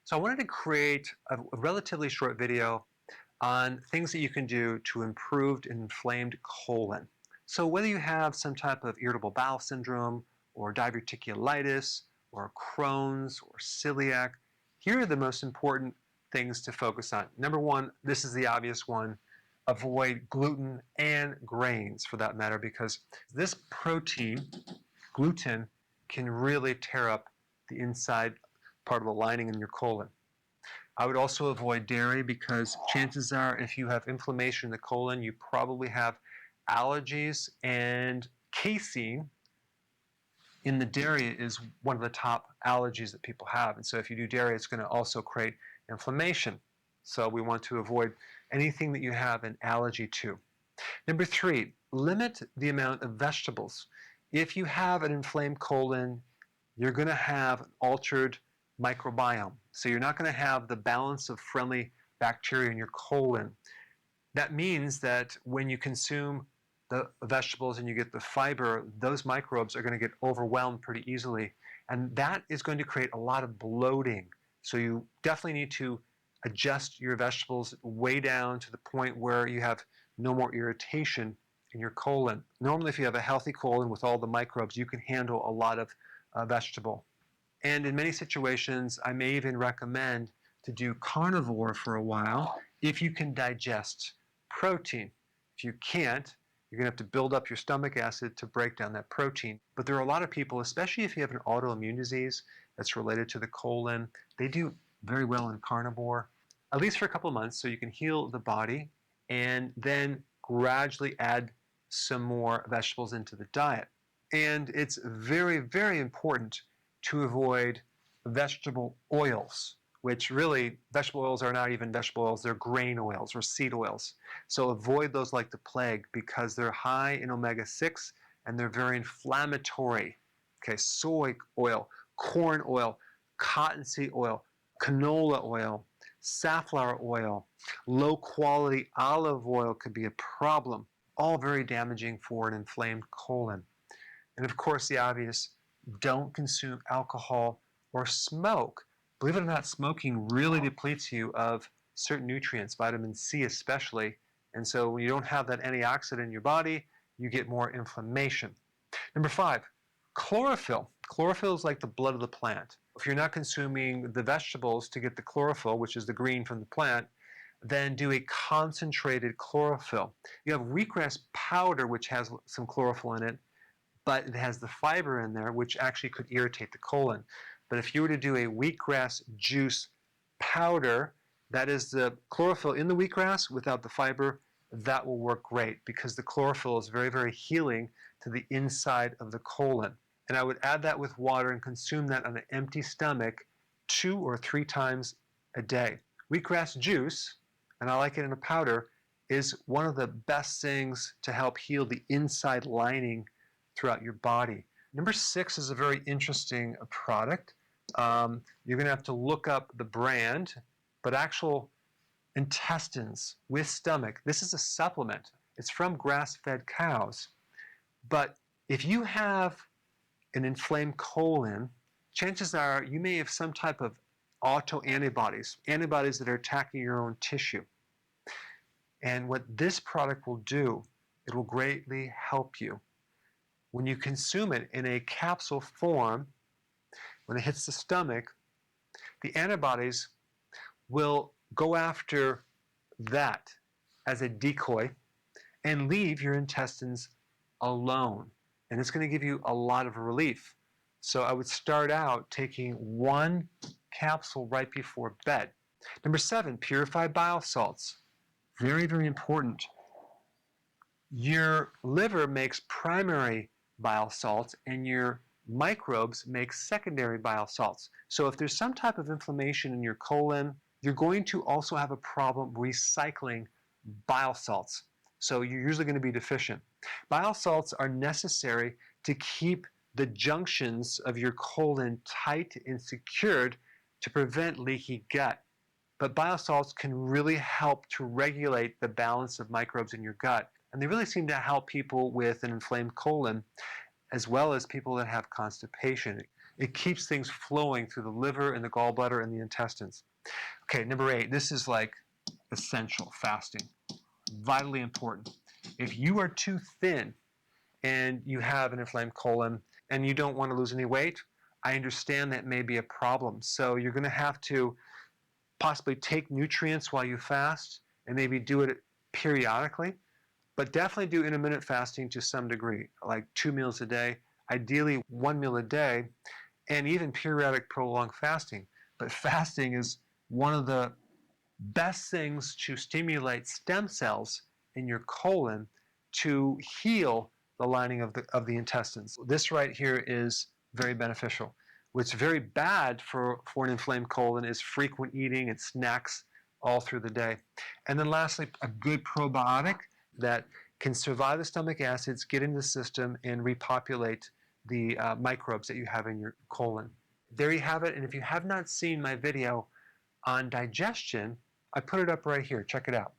So I wanted to create a relatively short video on things that you can do to improve an inflamed colon. So whether you have some type of irritable bowel syndrome or diverticulitis or Crohn's or celiac, here are the most important things to focus on. Number one, this is the obvious one, avoid gluten and grains for that matter, because this protein, gluten, can really tear up the inside part of the lining in your colon. I would also avoid dairy because chances are if you have inflammation in the colon, you probably have allergies, and casein in the dairy is one of the top allergies that people have. And so if you do dairy, it's going to also create inflammation. So we want to avoid anything that you have an allergy to. Number three, limit the amount of vegetables. If you have an inflamed colon, you're going to have an altered microbiome. So you're not going to have the balance of friendly bacteria in your colon. That means that when you consume the vegetables and you get the fiber, those microbes are going to get overwhelmed pretty easily. And that is going to create a lot of bloating. So you definitely need to adjust your vegetables way down to the point where you have no more irritation in your colon. Normally, if you have a healthy colon with all the microbes, you can handle a lot of vegetable. And in many situations, I may even recommend to do carnivore for a while if you can digest protein. If you can't, you're going to have to build up your stomach acid to break down that protein. But there are a lot of people, especially if you have an autoimmune disease that's related to the colon, they do very well in carnivore, at least for a couple of months, so you can heal the body and then gradually add some more vegetables into the diet. And it's very, very important to avoid vegetable oils, which really, vegetable oils are not even vegetable oils, they're grain oils or seed oils. So avoid those like the plague because they're high in omega-6 and they're very inflammatory. Okay, soy oil, corn oil, cottonseed oil, canola oil, safflower oil, low quality olive oil could be a problem, all very damaging for an inflamed colon. And of course, the obvious, don't consume alcohol or smoke. Believe it or not, smoking really depletes you of certain nutrients, vitamin C especially. And so when you don't have that antioxidant in your body, you get more inflammation. Number five, chlorophyll. Chlorophyll is like the blood of the plant. If you're not consuming the vegetables to get the chlorophyll, which is the green from the plant, then do a concentrated chlorophyll. You have wheatgrass powder, which has some chlorophyll in it, but it has the fiber in there, which actually could irritate the colon. But if you were to do a wheatgrass juice powder, that is the chlorophyll in the wheatgrass without the fiber, that will work great because the chlorophyll is very, very healing to the inside of the colon. And I would add that with water and consume that on an empty stomach 2 or 3 times a day. Wheatgrass juice, and I like it in a powder, is one of the best things to help heal the inside lining throughout your body. Number 6 is a very interesting product. You're going to have to look up the brand, but actual intestines with stomach. This is a supplement. It's from grass-fed cows. But if you have an inflamed colon, chances are you may have some type of autoantibodies, antibodies that are attacking your own tissue. And what this product will do, it will greatly help you. When you consume it in a capsule form, when it hits the stomach, the antibodies will go after that as a decoy and leave your intestines alone. And it's going to give you a lot of relief. So I would start out taking 1 capsule right before bed. Number 7, purified bile salts. Very, very important. Your liver makes primary bile salts and your microbes make secondary bile salts. So if there's some type of inflammation in your colon, you're going to also have a problem recycling bile salts. So you're usually going to be deficient. Bile salts are necessary to keep the junctions of your colon tight and secured to prevent leaky gut. But bile salts can really help to regulate the balance of microbes in your gut. And they really seem to help people with an inflamed colon as well as people that have constipation. It keeps things flowing through the liver and the gallbladder and the intestines. Okay, number 8, this is like essential fasting, vitally important. If you are too thin and you have an inflamed colon and you don't want to lose any weight, I understand that may be a problem. So you're going to have to possibly take nutrients while you fast and maybe do it periodically, but definitely do intermittent fasting to some degree, like 2 meals a day, ideally 1 meal a day, and even periodic prolonged fasting. But fasting is one of the best things to stimulate stem cells in your colon to heal the lining of the intestines. This right here is very beneficial. What's very bad for an inflamed colon is frequent eating and snacks all through the day. And then lastly, a good probiotic that can survive the stomach acids, get into the system, and repopulate the microbes that you have in your colon. There you have it. And if you have not seen my video on digestion, I put it up right here. Check it out.